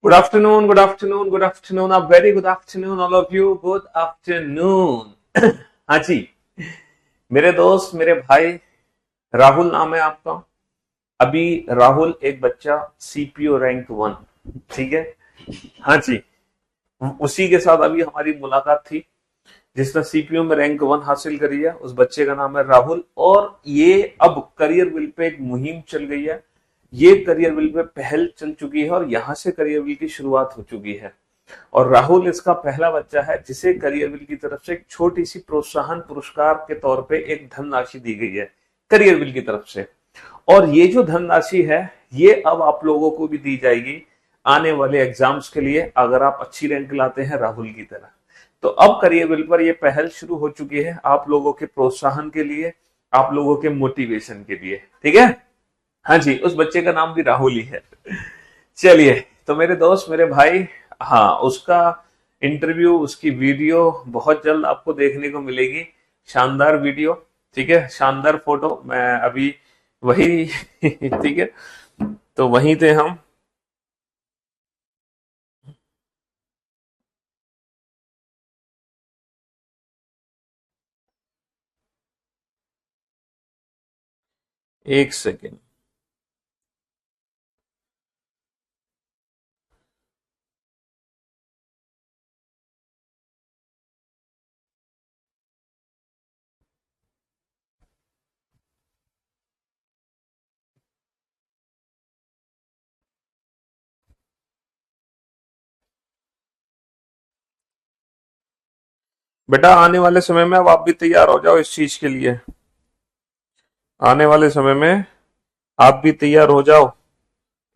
Good afternoon, good afternoon, good afternoon. A very good afternoon, all of you. Good afternoon. हाँ जी, मेरे दोस्त, मेरे भाई, राहुल नाम है आपका। अभी राहुल एक बच्चा सीपीओ रैंक 1, ठीक है। हाँ जी, उसी के साथ अभी हमारी मुलाकात थी जिसने सीपीओ में रैंक 1 हासिल करी है। उस बच्चे का नाम है राहुल और ये अब करियर विल पे एक मुहिम चल गई है। ये करियर विल पे पहल चल चुकी है और यहां से करियर विल की शुरुआत हो चुकी है। और राहुल इसका पहला बच्चा है जिसे करियरविल की तरफ से एक छोटी सी प्रोत्साहन पुरस्कार के तौर पे एक धनराशि दी गई है करियरविल की तरफ से। और ये जो धनराशि है ये अब आप लोगों को भी दी जाएगी आने वाले एग्जाम्स के लिए, अगर आप अच्छी रैंक लाते हैं राहुल की तरह। तो अब करियरविल पर यह पहल शुरू हो चुकी है आप लोगों के प्रोत्साहन के लिए, आप लोगों के मोटिवेशन के लिए, ठीक है। हाँ जी, उस बच्चे का नाम भी राहुल ही है। चलिए, तो मेरे दोस्त, मेरे भाई, हाँ, उसका इंटरव्यू, उसकी वीडियो बहुत जल्द आपको देखने को मिलेगी। शानदार वीडियो, ठीक है, शानदार फोटो। मैं अभी वही ठीक है, तो वहीं थे हम। एक सेकेंड। बेटा, आने वाले समय में अब आप भी तैयार हो जाओ इस चीज के लिए। आने वाले समय में आप भी तैयार हो जाओ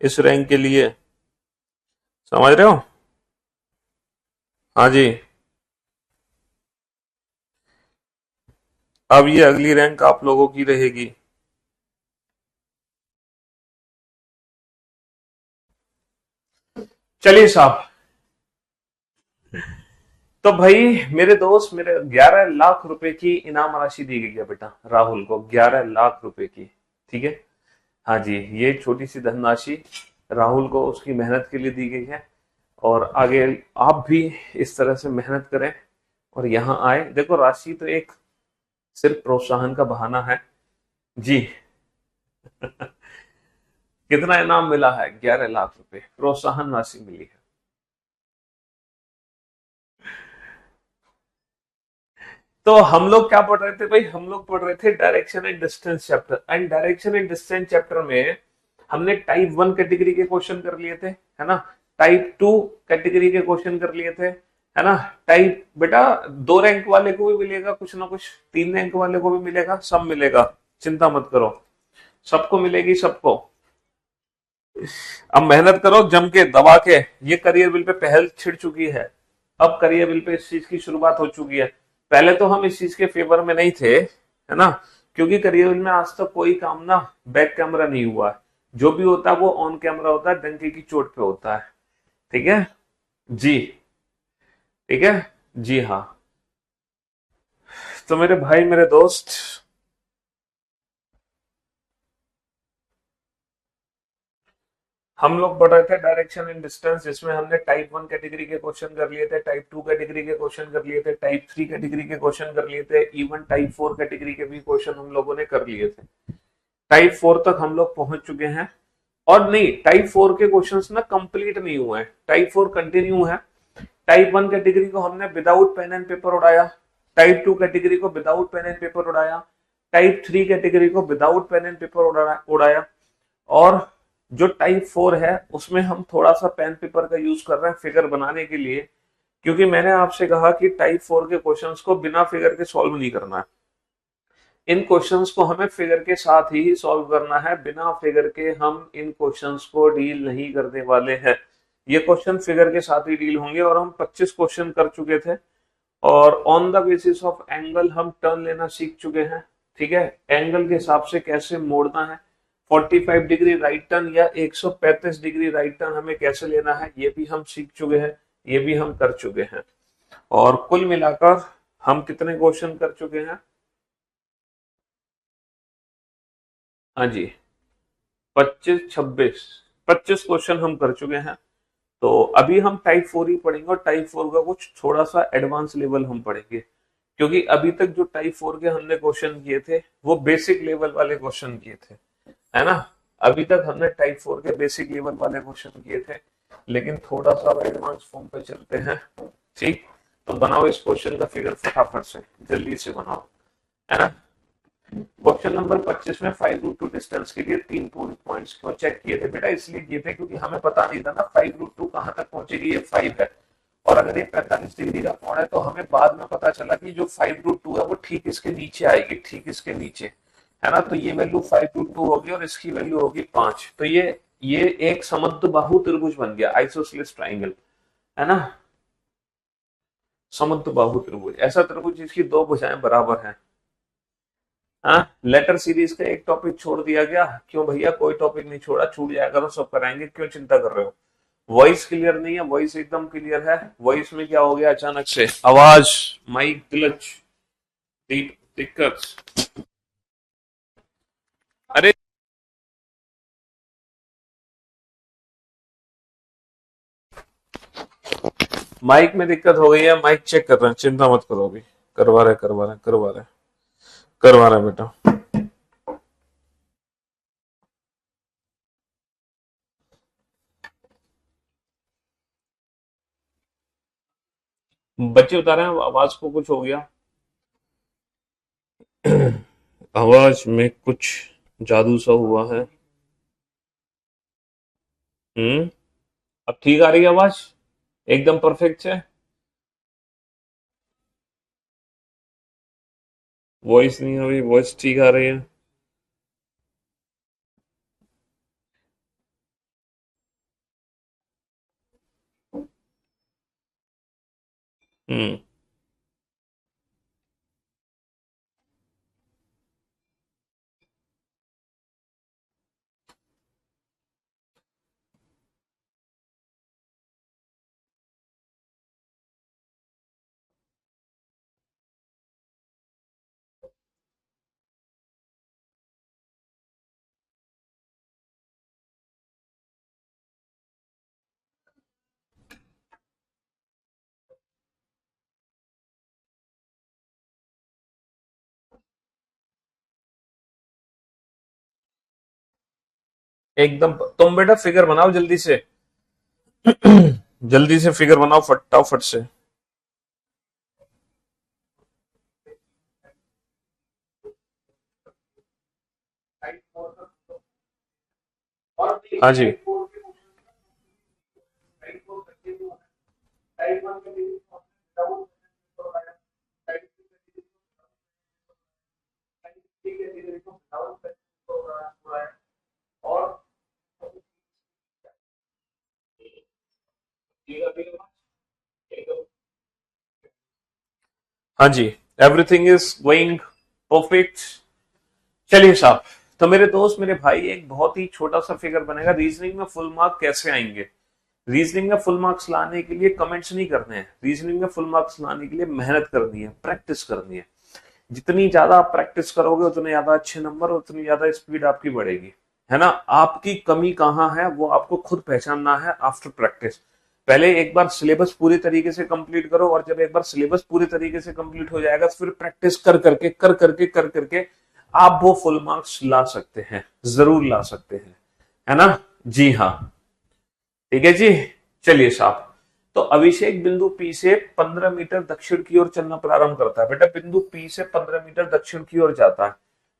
इस रैंक के लिए। समझ रहे हो? हाँ जी। अब ये अगली रैंक आप लोगों की रहेगी। चलिए साहब, तो भाई मेरे दोस्त, मेरे 11 लाख रुपए की इनाम राशि दी गई है बेटा राहुल को, 11 लाख रुपए की, ठीक है। हाँ जी, ये छोटी सी धनराशि राहुल को उसकी मेहनत के लिए दी गई है। और आगे आप भी इस तरह से मेहनत करें और यहाँ आए। देखो, राशि तो एक सिर्फ प्रोत्साहन का बहाना है जी। कितना इनाम मिला है? 11 लाख रुपए प्रोत्साहन राशि मिली है। तो हम लोग क्या पढ़ रहे थे भाई? हम लोग पढ़ रहे थे direction and distance chapter. And direction and distance chapter में हमने टाइप 1 कैटेगरी के क्वेश्चन कर लिए थे, है ना। टाइप 2 कैटेगरी के क्वेश्चन कर लिए थे, है ना। टाइप, बेटा, 2 रैंक वाले को भी मिलेगा कुछ ना कुछ, 3 रैंक वाले को भी मिलेगा, सब मिलेगा, चिंता मत करो, सबको मिलेगी, सबको। अब मेहनत करो जम के, दबा के। ये करियर बिल पे पहल छिड़ चुकी है। अब करियर बिल पे इस चीज की शुरुआत हो चुकी है। पहले तो हम इस चीज के फेवर में नहीं थे, है ना, क्योंकि करियर बिल में आज तक कोई काम ना बैक कैमरा नहीं हुआ है। जो भी होता है वो ऑन कैमरा होता है, डंके की चोट पे होता है, ठीक है जी। ठीक है जी, हाँ। तो मेरे भाई, मेरे दोस्त, हम लोग पढ़ रहे थे डायरेक्शन एंड डिस्टेंस, जिसमें हमने टाइप 1 कैटेगरी के क्वेश्चन कर लिए थे, टाइप 2 कैटेगरी के क्वेश्चन कर लिए थे, टाइप 3 कैटेगरी के क्वेश्चन कर लिए थे, इवन टाइप 4 कैटेगरी के भी क्वेश्चन हम लोगों ने कर लिए थे। टाइप 4 तक हम लोग पहुंच चुके हैं। और नहीं, टाइप 4 के क्वेश्चंस ना कंप्लीट नहीं हुए हैं, टाइप 4 कंटिन्यू है। टाइप 1 कैटेगरी को हमने विदाउट पेन एंड पेपर उड़ाया, टाइप 2 कैटेगरी को विदाउट पेन एंड पेपर उड़ाया, टाइप 3 कैटेगरी को विदाउट पेन एंड पेपर उड़ाया। और जो टाइप 4 है उसमें हम थोड़ा सा पेन पेपर का यूज कर रहे हैं फिगर बनाने के लिए, क्योंकि मैंने आपसे कहा कि टाइप 4 के क्वेश्चंस को बिना फिगर के सॉल्व नहीं करना है। इन क्वेश्चंस को हमें फिगर के साथ ही सॉल्व करना है, बिना फिगर के हम इन क्वेश्चंस को डील नहीं करने वाले हैं। ये क्वेश्चन फिगर के साथ ही डील होंगे। और हम 25 क्वेश्चन कर चुके थे और on the basis of angle हम टर्न लेना सीख चुके हैं, ठीक है। एंगल के हिसाब से कैसे मोड़ना है, 45 डिग्री राइट टर्न या 135 डिग्री राइट टर्न हमें कैसे लेना है, ये भी हम सीख चुके हैं, ये भी हम कर चुके हैं। और कुल मिलाकर हम कितने क्वेश्चन कर चुके हैं? हाँ जी, 25, 26, 25 क्वेश्चन हम कर चुके हैं। तो अभी हम टाइप 4 ही पढ़ेंगे और टाइप 4 का कुछ थोड़ा सा एडवांस लेवल हम पढ़ेंगे, क्योंकि अभी तक जो टाइप 4 के हमने क्वेश्चन किए थे वो बेसिक लेवल वाले क्वेश्चन किए थे, है ना। अभी तक हमने टाइप 4 के बेसिक लेवल वाले क्वेश्चन किए थे, लेकिन थोड़ा सा एडवांस फॉर्म पे चलते हैं। ठीक, तो बनाओ इस क्वेश्चन का फिगर फटाफट से, जल्दी से बनाओ, है ना। क्वेश्चन नंबर 25 में 5√2 डिस्टेंस के लिए 3 पॉइंट्स क्यों चेक किए थे बेटा? इसलिए किए थे क्योंकि हमें पता नहीं था ना 5√2 कहां तक पहुंचेगी, ये 5 है और अगर ये 45 डिग्री का कोण है तो हमें बाद में पता चला कि जो 5√2 है वो ठीक इसके नीचे आएगी, ठीक इसके नीचे, है ना। तो ये वैल्यू 5√2 होगी और इसकी वैल्यू होगी 5। तो ये एक समद्विबाहु त्रिभुज बन गया, आइसोसेलेस ट्राइंगल, है ना। समद्विबाहु त्रिभुज ऐसा त्रिभुज जिसकी दो भुजाएं बराबर हैं। हाँ, लेटर सीरीज का एक टॉपिक छोड़ दिया गया, क्यों भैया? कोई टॉपिक नहीं छोड़ा, छूट जाएगा तो सब कराएंगे, क्यों चिंता कर रहे हो? वॉइस क्लियर नहीं है? वॉइस एकदम क्लियर है। वॉइस में क्या हो गया अचानक से? आवाज, माइक ग्लिच, दिक्कत? अरे माइक में दिक्कत हो गई है, माइक चेक कर रहे हैं, चिंता मत करो, अभी करवा रहे बेटा। बच्चे बता रहे हैं आवाज को कुछ हो गया, आवाज में कुछ जादू सा हुआ है। अब ठीक आ रही है आवाज, एकदम परफेक्ट है। वॉइस नहीं आ रही, वॉइस ठीक आ रही है। हम्म एकदम। तुम बेटा फिगर बनाओ जल्दी से, जल्दी से फिगर बनाओ फटाफट से। हाँ जी। हाँ जी, एवरीथिंग इज गोइंग परफेक्ट। चलिए साहब, तो मेरे दोस्त मेरे भाई, एक बहुत ही छोटा सा फिगर बनेगा। रीजनिंग में फुल मार्क कैसे आएंगे? रीजनिंग में फुल मार्क्स लाने के लिए कमेंट्स नहीं करने हैं, रीजनिंग में फुल मार्क्स लाने के लिए मेहनत करनी है, प्रैक्टिस करनी है। जितनी ज्यादा आप प्रैक्टिस करोगे उतने ज्यादा अच्छे नंबर, उतनी ज्यादा स्पीड आपकी बढ़ेगी, है ना। आपकी कमी कहाँ है वो आपको खुद पहचानना है आफ्टर प्रैक्टिस। पहले एक बार सिलेबस पूरी तरीके से कंप्लीट करो, और जब एक बार सिलेबस पूरी तरीके से कंप्लीट हो जाएगा तो फिर प्रैक्टिस कर करके आप वो फुल मार्क्स ला सकते हैं, जरूर ला सकते हैं, है ना। जी हाँ, ठीक है जी। चलिए साहब, तो अभिषेक बिंदु पी से 15 मीटर दक्षिण की ओर चलना प्रारंभ करता है। बेटा बिंदु पी से 15 मीटर दक्षिण की ओर जाता है।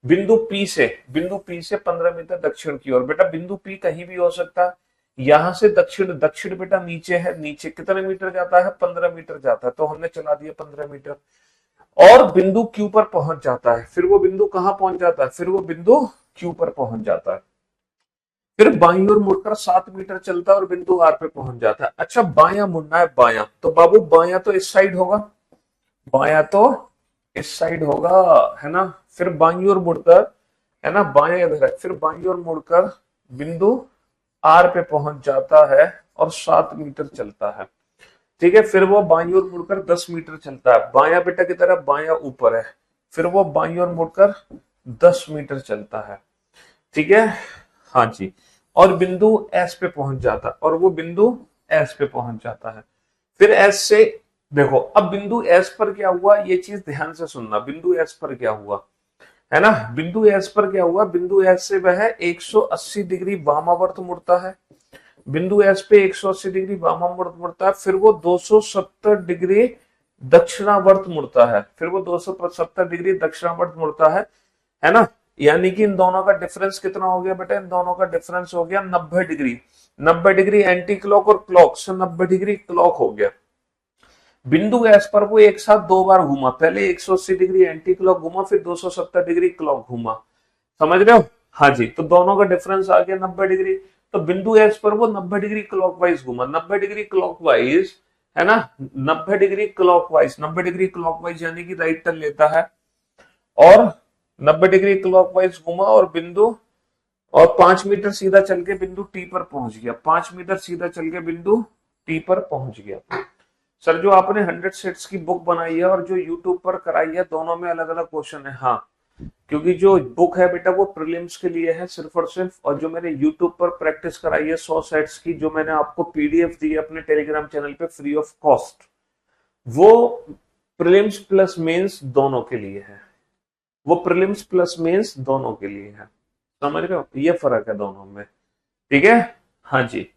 बिंदु पी से 15 मीटर दक्षिण की ओर। बेटा बिंदु पी कहीं भी हो सकता है। यहां से दक्षिण, दक्षिण बेटा नीचे है, नीचे कितने मीटर जाता है? 15 मीटर जाता है, तो हमने चला दिया 15 मीटर। और बिंदु क्यू पर पहुंच जाता है। फिर वो बिंदु कहां पहुंच जाता है? फिर वो बिंदु क्यू पर पहुंच जाता है। फिर बाईं ओर मुड़कर 7 मीटर चलता है और बिंदु आर पे पहुंच जाता है। अच्छा, बायां मुड़ना है, बायां तो बाबू बायां तो इस साइड होगा, बायां तो इस साइड होगा, है ना। फिर बाईं ओर मुड़कर, है ना, बायां इधर है, फिर बाईं ओर मुड़कर बिंदु आर पे पहुंच जाता है और 7 मीटर चलता है। ठीक है, फिर वो बाईं ओर मुड़कर 10 मीटर चलता है। बायां बेटा की तरफ, बायां ऊपर है। फिर वो बाईं ओर मुड़कर 10 मीटर चलता है। ठीक है, हाँ जी। और बिंदु एस पे पहुंच जाता, और वो बिंदु एस पे पहुंच जाता है। फिर एस से देखो, अब बिंदु एस पर क्या हुआ, ये चीज ध्यान से सुनना। बिंदु एस पर क्या हुआ, है ना, बिंदु एस पर क्या हुआ, बिंदु एस से वह 180 डिग्री वामावर्त मुड़ता है। बिंदु एस पे 180 डिग्री वामावर्त मुड़ता है, फिर वो 270 डिग्री दक्षिणावर्त मुड़ता है, फिर वो 270 डिग्री दक्षिणावर्त मुड़ता है ना। यानी कि इन दोनों का डिफरेंस कितना हो गया बेटा, इन दोनों का डिफरेंस हो गया 90 डिग्री। 90 डिग्री एंटी क्लॉक और क्लॉक से 90 डिग्री क्लॉक हो गया। बिंदु एस पर वो एक साथ दो बार घूमा, पहले 180 डिग्री एंटी क्लॉक घूमा, फिर 270 डिग्री क्लॉक घूमा। समझ रहे हो, हाँ जी। तो दोनों का डिफरेंस आ गया 90 डिग्री। तो बिंदु एस पर वो 90 डिग्री क्लॉकवाइज घूमा, 90 डिग्री क्लॉकवाइज, है ना, 90 डिग्री क्लॉकवाइज, 90 डिग्री क्लॉकवाइज यानी कि राइट टर्न लेता है और 90 डिग्री क्लॉकवाइज घूमा और बिंदु और 5 मीटर सीधा चल के बिंदु टी पर पहुंच गया। 5 मीटर सीधा चल के बिंदु टी पर पहुंच गया। सर जो आपने 100 सेट्स की बुक बनाई है और जो यूट्यूब पर कराई है, दोनों में अलग अलग क्वेश्चन है। हाँ, क्योंकि जो बुक है बेटा वो प्रीलिम्स के लिए है सिर्फ और सिर्फ, और जो मैंने यूट्यूब पर प्रैक्टिस कराई है 100 सेट्स की, जो मैंने आपको पीडीएफ दी है अपने टेलीग्राम चैनल पे फ्री ऑफ कॉस्ट, वो प्रीलिम्स प्लस मेंस दोनों के लिए है। वो प्रीलिम्स प्लस मेंस दोनों के लिए है, समझ रहे हो, ये फर्क है दोनों में। ठीक है, हाँ जी।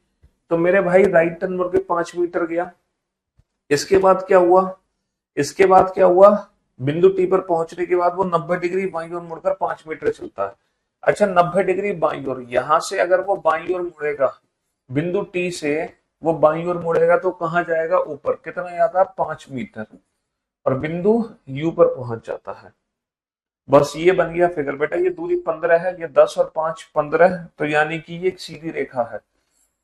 तो मेरे भाई राइट टर्न करके 5 मीटर गया। इसके बाद क्या हुआ, इसके बाद क्या हुआ, बिंदु टी पर पहुंचने के बाद वो 90 डिग्री बाईं ओर मुड़कर 5 मीटर चलता है। अच्छा, 90 डिग्री बाईं ओर, यहां से अगर वो बाईं ओर मुड़ेगा, बिंदु टी से वो बाईं ओर मुड़ेगा तो कहां जाएगा, ऊपर। कितना जाता है, 5 मीटर, और बिंदु यू पर पहुंच जाता है। बस ये बन गया फिगर बेटा। ये दूरी 15 है, ये 10 और 5 15, तो यानी कि ये एक सीधी रेखा है,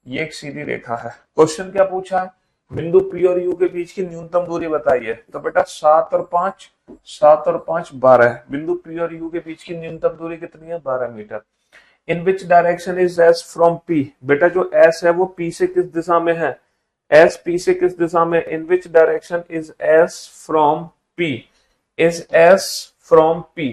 ये एक सीधी रेखा है। क्वेश्चन क्या पूछा है, बिंदु पी और यू के बीच की न्यूनतम दूरी बताइए। तो बेटा 7 और 5, 7 और 5 12। बिंदु पी और यू के बीच की न्यूनतम दूरी कितनी है, 12 metre. In which direction is S from P, बेटा जो एस है वो पी से किस दिशा में है, एस पी से किस दिशा में। In which direction is S from P, is S from P,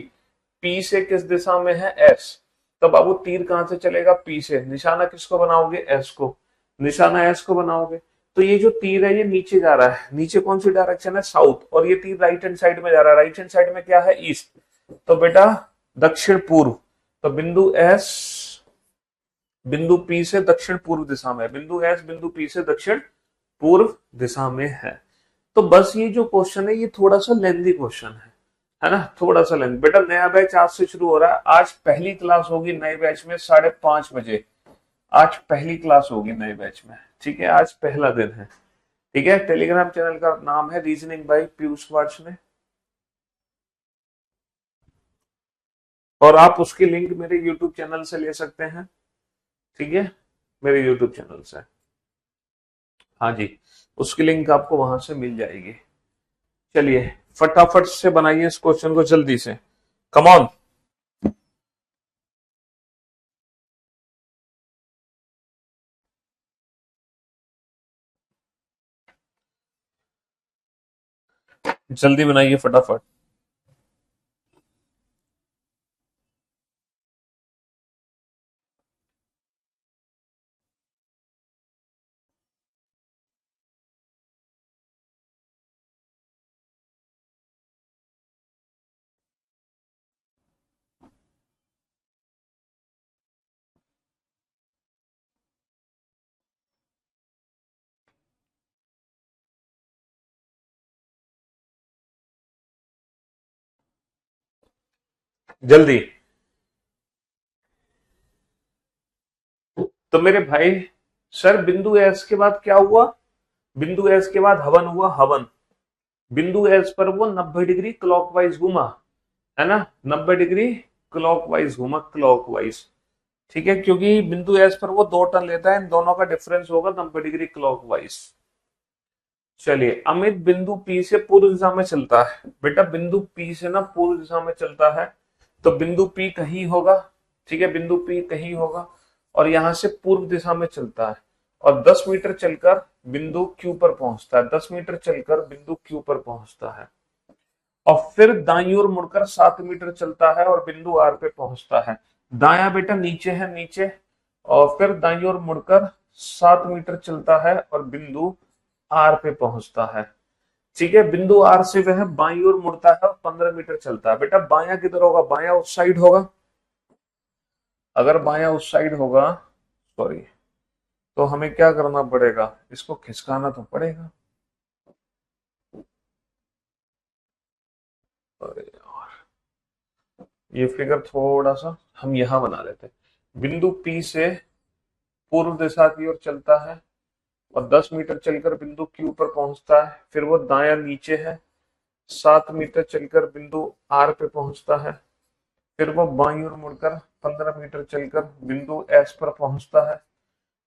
P से किस दिशा में है, एस। तो बाबू तीर कहां से चलेगा, पी से। निशाना किसको बनाओगे, एस को, निशाना एस को बनाओगे। तो ये जो तीर है ये नीचे जा रहा है, नीचे कौन सी डायरेक्शन है, साउथ, और ये तीर राइट हैंड साइड में जा रहा है, राइट हैंड साइड में क्या है, ईस्ट। तो बेटा दक्षिण पूर्व। तो बिंदु एस बिंदु पी से दक्षिण पूर्व दिशा में, बिंदु एस बिंदु पी से दक्षिण पूर्व दिशा में है। तो बस ये जो क्वेश्चन है ये थोड़ा सा लेंथी क्वेश्चन है ना, थोड़ा सा लेंथ। बेटा नया बैच आज से शुरू हो रहा है, आज पहली क्लास होगी नए बैच में 5:30 बजे। आज पहली क्लास होगी नए बैच में, ठीक है, आज पहला दिन है। ठीक है, टेलीग्राम चैनल का नाम है रीजनिंग बाय पीयूष वार्ष्णेय, और आप उसकी लिंक मेरे यूट्यूब चैनल से ले सकते हैं। ठीक है, मेरे यूट्यूब चैनल से, हाँ जी, उसकी लिंक आपको वहां से मिल जाएगी। चलिए फटाफट से बनाइए इस क्वेश्चन को जल्दी से, कम ऑन। जल्दी बनाइए फटाफट। जल्दी। तो मेरे भाई, सर बिंदु एस के बाद क्या हुआ, बिंदु एस के बाद हवन हुआ, हवन। बिंदु एस पर वो 90 डिग्री क्लॉकवाइज घूमा, है ना, 90 डिग्री क्लॉकवाइज घूमा, क्लॉकवाइज। ठीक है, क्योंकि बिंदु एस पर वो 2 टर्न लेता है, इन दोनों का डिफरेंस होगा 90 डिग्री क्लॉकवाइज। चलिए, अमित बिंदु पी से पूर्व दिशा में चलता है। बेटा बिंदु पी से ना पूर्व दिशा में चलता है, तो बिंदु पी कहीं होगा। ठीक है, बिंदु पी कहीं होगा, और यहां से पूर्व दिशा में चलता है, और 10 मीटर चलकर बिंदु क्यू पर पहुंचता है, 10 मीटर चलकर बिंदु क्यू पर पहुंचता है, और फिर दाईं ओर मुड़कर 7 मीटर चलता है और बिंदु आर पे पहुंचता है। दाया बेटा नीचे है, नीचे, और फिर दाईं ओर मुड़कर 7 मीटर चलता है और बिंदु आर पे पहुंचता है। ठीक है, बिंदु आर से वह बाईं ओर मुड़ता है और 15 मीटर चलता है। बेटा बायां किधर होगा? बायां उस साइड होगा। अगर बायां उस साइड होगा, सॉरी, तो हमें क्या करना पड़ेगा? इसको खिसकाना तो पड़ेगा। अरे यार, ये फिगर थोड़ा सा हम यहां बना लेते हैं। बिंदु पी से पूर्व दिशा की ओर चलता है और 10 मीटर चलकर बिंदु क्यू पर पहुंचता है। फिर वो दायां नीचे है, 7 मीटर चलकर बिंदु आर पे पहुंचता है। फिर वो बाईं ओर मुड़कर 15 मीटर चलकर बिंदु एस पर पहुंचता है।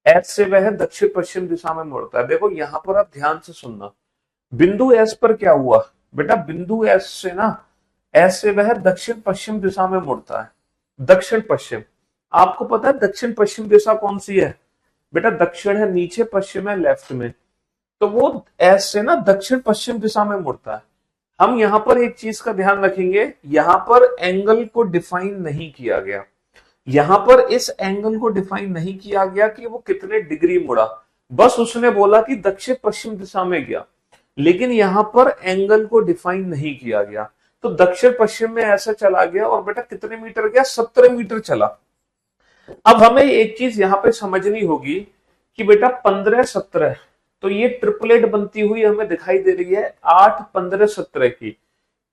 एस से वह दक्षिण पश्चिम दिशा में मुड़ता है। देखो यहां पर आप ध्यान से सुनना, बिंदु एस पर क्या हुआ बेटा? बिंदु एस से ना, एस से वह दक्षिण पश्चिम दिशा में मुड़ता है। दक्षिण पश्चिम, आपको पता है दक्षिण पश्चिम दिशा कौन सी है? बेटा दक्षिण है नीचे, पश्चिम है लेफ्ट में। तो वो एस से ना दक्षिण पश्चिम दिशा में मुड़ता है। हम यहां पर एक चीज का ध्यान रखेंगे, यहां पर एंगल को डिफाइन नहीं किया गया। यहां पर इस एंगल को डिफाइन नहीं किया गया कि वो कितने डिग्री मुड़ा, बस उसने बोला कि दक्षिण पश्चिम दिशा में गया, लेकिन यहां पर एंगल को डिफाइन नहीं किया गया। तो दक्षिण पश्चिम में ऐसा चला गया और बेटा कितने मीटर गया? 17 मीटर चला। अब हमें एक चीज यहां पे समझनी होगी कि बेटा 15 17, तो ये ट्रिपलेट बनती हुई हमें दिखाई दे रही है 8 15 17 की।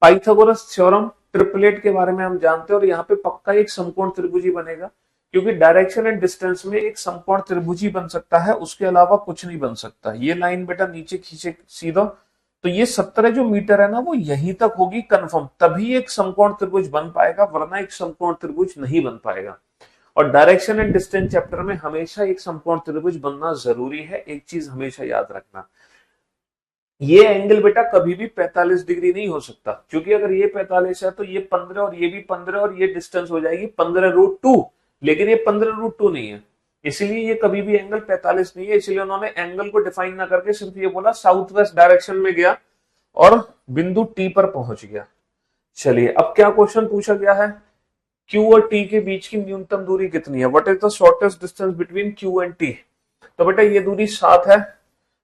पाइथागोरस थ्योरम ट्रिपलेट के बारे में हम जानते हैं और यहाँ पे पक्का एक समकोण त्रिभुज ही बनेगा, क्योंकि डायरेक्शन एंड डिस्टेंस में एक समकोण त्रिभुज ही बन सकता है, उसके अलावा कुछ नहीं बन सकता। ये लाइन बेटा नीचे खींचे सीधा, तो ये 17 जो मीटर है ना वो यहीं तक होगी कंफर्म, तभी एक समकोण त्रिभुज बन पाएगा, वरना एक समकोण त्रिभुज नहीं बन पाएगा। और डायरेक्शन एंड डिस्टेंस चैप्टर में हमेशा एक समकोण त्रिभुज बनना जरूरी है। एक चीज हमेशा याद रखना, ये एंगल बेटा कभी भी 45 डिग्री नहीं हो सकता, क्योंकि अगर ये 45 है तो ये 15 और ये भी 15 और ये डिस्टेंस हो जाएगी 15√2, लेकिन ये 15√2 नहीं है, इसलिए ये कभी भी एंगल 45 नहीं है। इसलिए उन्होंने एंगल को डिफाइन ना करके सिर्फ ये बोला साउथ वेस्ट डायरेक्शन में गया और बिंदु टी पर पहुंच गया। चलिए अब क्या क्वेश्चन पूछा गया है? क्यू और टी के बीच की न्यूनतम दूरी कितनी है? What is the shortest distance between Q and T? तो बेटा ये दूरी 7 है।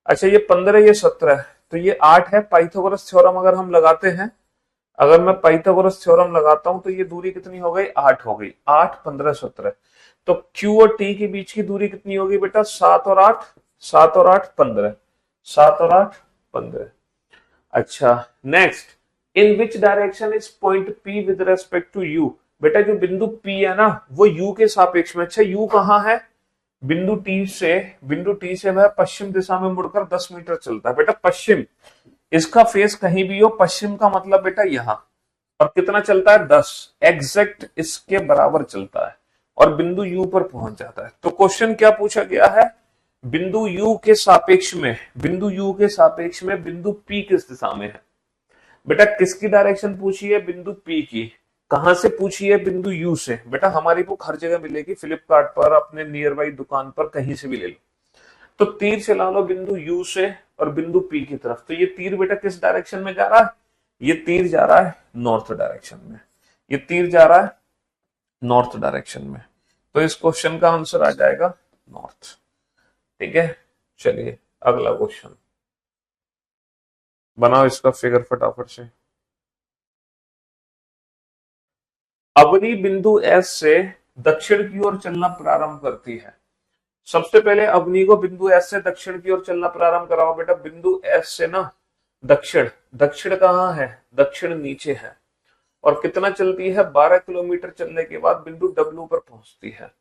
अच्छा ये 15, ये 17 है, तो ये 8 है। पाइथागोरस थ्योरम अगर हम लगाते हैं, अगर मैं पाइथागोरस थ्योरम लगाता हूं तो ये दूरी कितनी हो गई? 8 हो गई। 8 15 17, तो क्यू और टी के बीच की दूरी कितनी होगी बेटा? 7 और 8, 7 और 8 15, 7 और 8 15। अच्छा next, in which direction is point P with respect to you? बेटा जो बिंदु पी है ना वो यू के सापेक्ष में। अच्छा यू कहाँ है? बिंदु टी से वह पश्चिम दिशा में मुड़कर 10 मीटर चलता है। बेटा पश्चिम, इसका फेस कहीं भी हो, पश्चिम का मतलब बेटा यहां, और कितना चलता है? 10, एग्जैक्ट इसके बराबर चलता है और बिंदु यू पर पहुंच जाता है। तो क्वेश्चन क्या पूछा गया है? बिंदु यू के सापेक्ष में, बिंदु यू के सापेक्ष में बिंदु पी किस दिशा में है? बेटा किसकी डायरेक्शन पूछी है? बिंदु पी की। कहां से पूछी है? बिंदु यू से। बेटा हमारी बुक हर जगह मिलेगी, फ्लिपकार्ट पर, अपने नियर बाई दुकान पर, कहीं से भी ले लो। तो तीर चला लो बिंदु यू से और बिंदु पी की तरफ। तो ये तीर बेटा किस डायरेक्शन में जा रहा है? ये तीर जा रहा है नॉर्थ डायरेक्शन में, ये तीर जा रहा है नॉर्थ डायरेक्शन में। तो इस क्वेश्चन का आंसर आ जाएगा नॉर्थ। ठीक है, चलिए अगला क्वेश्चन बनाओ इसका फिगर फटाफट से। अवनी बिंदु एस से दक्षिण की ओर चलना प्रारंभ करती है। सबसे पहले अवनी को बिंदु एस से दक्षिण की ओर चलना प्रारंभ कराओ। बेटा बिंदु एस से ना दक्षिण, दक्षिण कहाँ है? दक्षिण नीचे है। और कितना चलती है? 12 किलोमीटर चलने के बाद बिंदु डब्ल्यू पर पहुंचती है।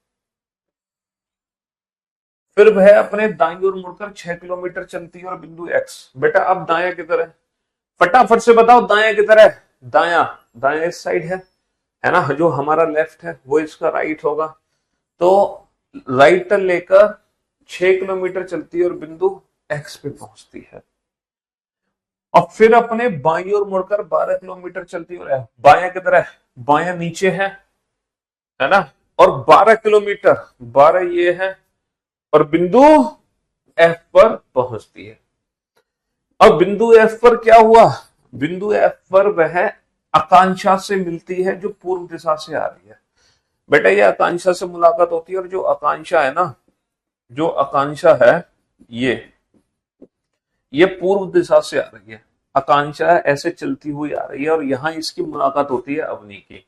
फिर वह अपने दाईं ओर मुड़कर 6 किलोमीटर चलती है और बिंदु एक्स। बेटा अब दाया किधर है? फटाफट से बताओ दाया किधर है? दाया, दाया इस साइड है ना, जो हमारा लेफ्ट है वो इसका राइट होगा। तो राइट टर्न लेकर 6 किलोमीटर चलती है और बिंदु एक्स पे पहुंचती है। और फिर अपने बाईं ओर मुड़कर 12 किलोमीटर चलती है। बाया किधर है? बाया नीचे है ना, और 12 किलोमीटर, 12 ये है, और बिंदु एफ पर पहुंचती है। अब बिंदु एफ पर क्या हुआ? बिंदु एफ पर वह आकांक्षा से मिलती है जो पूर्व दिशा से आ रही है। बेटा ये आकांक्षा से मुलाकात होती है और जो आकांक्षा है ना जो आकांक्षा है ये ये पूर्व दिशा से आ रही है। आकांक्षा ऐसे चलती हुई आ रही है और यहां इसकी मुलाकात होती है अवनी की।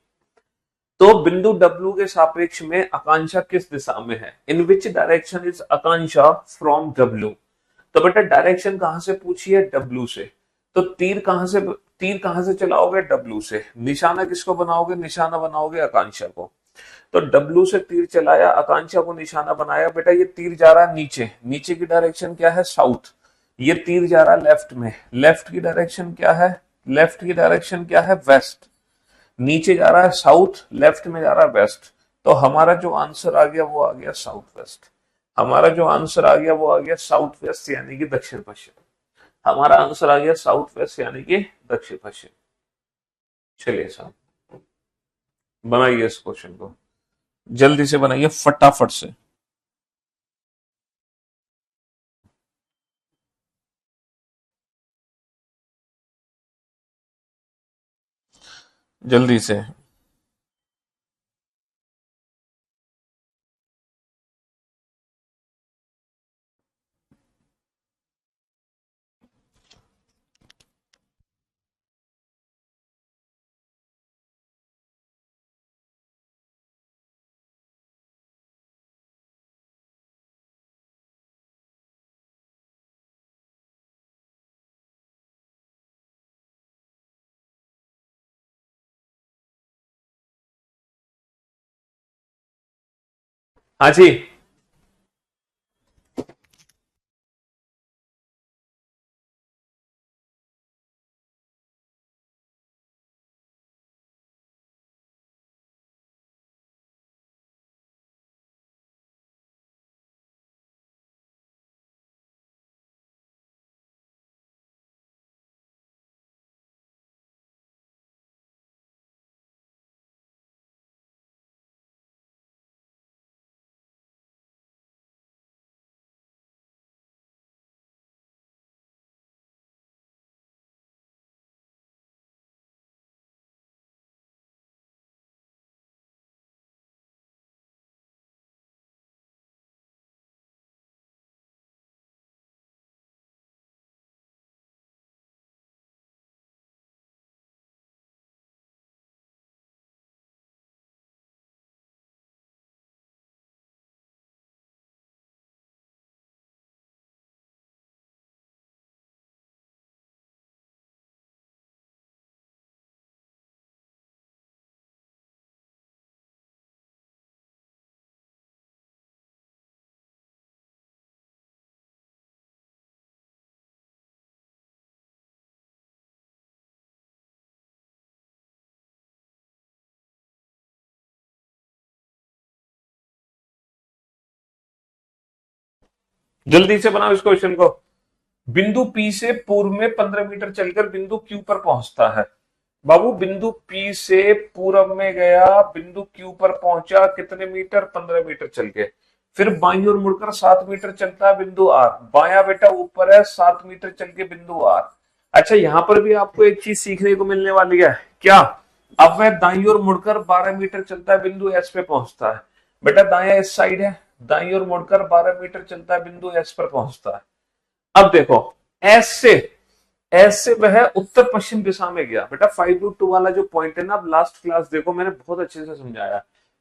तो बिंदु W के सापेक्ष में आकांक्षा किस दिशा में है? In which direction is Akanksha from W? तो बेटा डायरेक्शन कहां से पूछी है? W से। तो तीर कहां से चलाओगे? W से। निशाना किसको बनाओगे? निशाना बनाओगे आकांक्षा को। तो W से तीर चलाया, आकांक्षा को निशाना बनाया। बेटा ये तीर जा रहा है नीचे, नीचे की डायरेक्शन क्या है? साउथ। ये तीर जा रहा है लेफ्ट में, लेफ्ट की डायरेक्शन क्या है? लेफ्ट की डायरेक्शन क्या है? वेस्ट। नीचे जा रहा है साउथ, लेफ्ट में जा रहा है वेस्ट। तो हमारा जो आंसर आ गया वो आ गया साउथ वेस्ट। हमारा जो आंसर आ गया वो आ गया साउथ वेस्ट यानी कि दक्षिण पश्चिम। हमारा आंसर आ गया साउथ वेस्ट यानी कि दक्षिण पश्चिम। चलिए साहब बनाइए इस क्वेश्चन को, जल्दी से बनाइए फटाफट से। जल्दी से। हाँ जी। जल्दी से बनाओ इस क्वेश्चन को। बिंदु P से पूर्व में 15 मीटर चलकर बिंदु Q पर पहुंचता है। बाबू बिंदु P से पूर्व में गया, बिंदु Q पर पहुंचा, कितने मीटर? 15 मीटर चल के। फिर बाईं ओर मुड़कर 7 मीटर चलता है बिंदु R। बाया बेटा ऊपर है, 7 मीटर चल के बिंदु R। अच्छा यहां पर भी आपको एक चीज सीखने को मिलने वाली है। क्या? अब वह दाईं ओर मुड़कर 12 मीटर चलता है बिंदु S पे पहुंचता है। बेटा दाया इस साइड है, दाईं ओर मुड़कर 12 मीटर चलता है बिंदु S पर पहुंचता है। अब देखो एस से, एस से वह उत्तर पश्चिम दिशा में गया। बेटा 5√2 वाला जो पॉइंट है ना, अब लास्ट क्लास देखो मैंने बहुत अच्छे से समझाया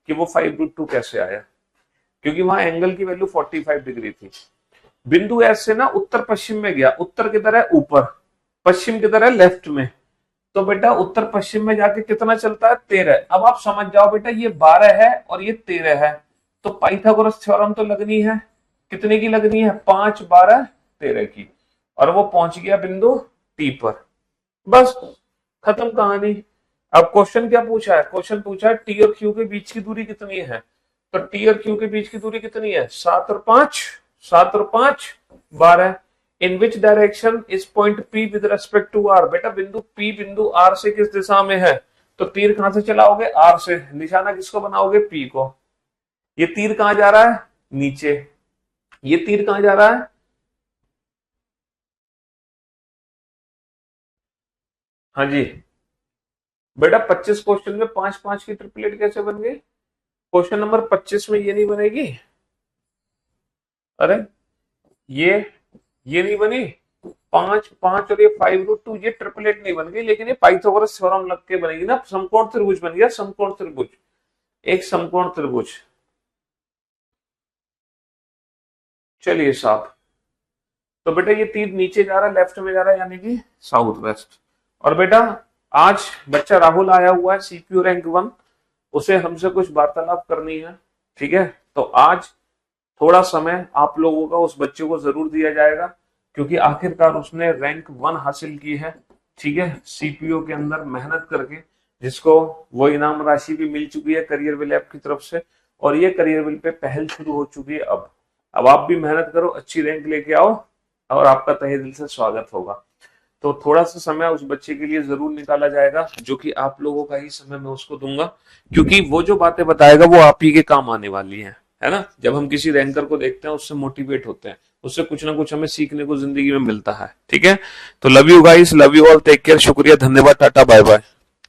कि वो 5√2 कैसे आया, क्योंकि वहां एंगल की वैल्यू 45 डिग्री थी। बिंदु एस से ना उत्तर पश्चिम में गया। उत्तर किधर है? ऊपर। पश्चिम किधर है? लेफ्ट में। तो बेटा उत्तर पश्चिम में जाके कितना चलता है? 13। अब आप समझ जाओ बेटा ये 12 है और ये 13 है, तो पाइथागोरस थ्योरम तो लगनी है। कितने की लगनी है? 5, 12, 13 की। और वो पहुंच गया बिंदु टी पर। बस खत्म कहानी। अब क्वेश्चन क्या पूछा है? क्वेश्चन पूछा है टी और क्यू के बीच की दूरी कितनी है। तो टी और क्यू के बीच की दूरी कितनी है? 7 और 5, 7 और 5 12। In which direction is point P with respect to R? बेटा बिंदु पी बिंदु आर से किस दिशा में है? तो तीर कहां से चलाओगे? आर से। निशाना किसको बनाओगे? पी को। ये तीर कहां जा रहा है? नीचे। ये तीर कहां जा रहा है? हाँ जी। बेटा 25 क्वेश्चन में 5-5 की ट्रिपलेट कैसे बन गई? क्वेश्चन नंबर 25 में ये नहीं बनेगी? अरे ये नहीं बनी, 5 5 और ये 5√2, ये ट्रिपलेट नहीं बन गई, लेकिन ये पाइथागोरस थ्योरम लग के बनेगी ना, समकोण त्रिभुज बन गया, समकोण त्रिभुज, एक समकोण त्रिभुज। चलिए साहब, तो बेटा ये तीर नीचे जा रहा है, लेफ्ट में जा रहा है, यानी कि साउथ वेस्ट। और बेटा आज बच्चा राहुल आया हुआ है, सीपीयू रैंक 1, उसे हमसे कुछ वार्तालाप करनी है, ठीक है। तो आज थोड़ा समय आप लोगों का उस बच्चे को जरूर दिया जाएगा, क्योंकि आखिरकार उसने रैंक 1 हासिल की है, ठीक है, सीपीयू के अंदर मेहनत करके, जिसको वो इनाम राशि भी मिल चुकी है करियर विल ऐप की तरफ से, और ये करियर विल पे पहल शुरू हो चुकी है। अब आप भी मेहनत करो, अच्छी रैंक लेके आओ, और आपका तहे दिल से स्वागत होगा। तो थोड़ा सा समय उस बच्चे के लिए जरूर निकाला जाएगा, जो कि आप लोगों का ही समय मैं उसको दूंगा, क्योंकि वो जो बातें बताएगा वो आप ही के काम आने वाली हैं, है ना। जब हम किसी रैंकर को देखते हैं, उससे मोटिवेट होते हैं, उससे कुछ ना कुछ हमें सीखने को जिंदगी में मिलता है, ठीक है। तो love you guys, love you all, take care, शुक्रिया, धन्यवाद, टाटा, बाय बाय।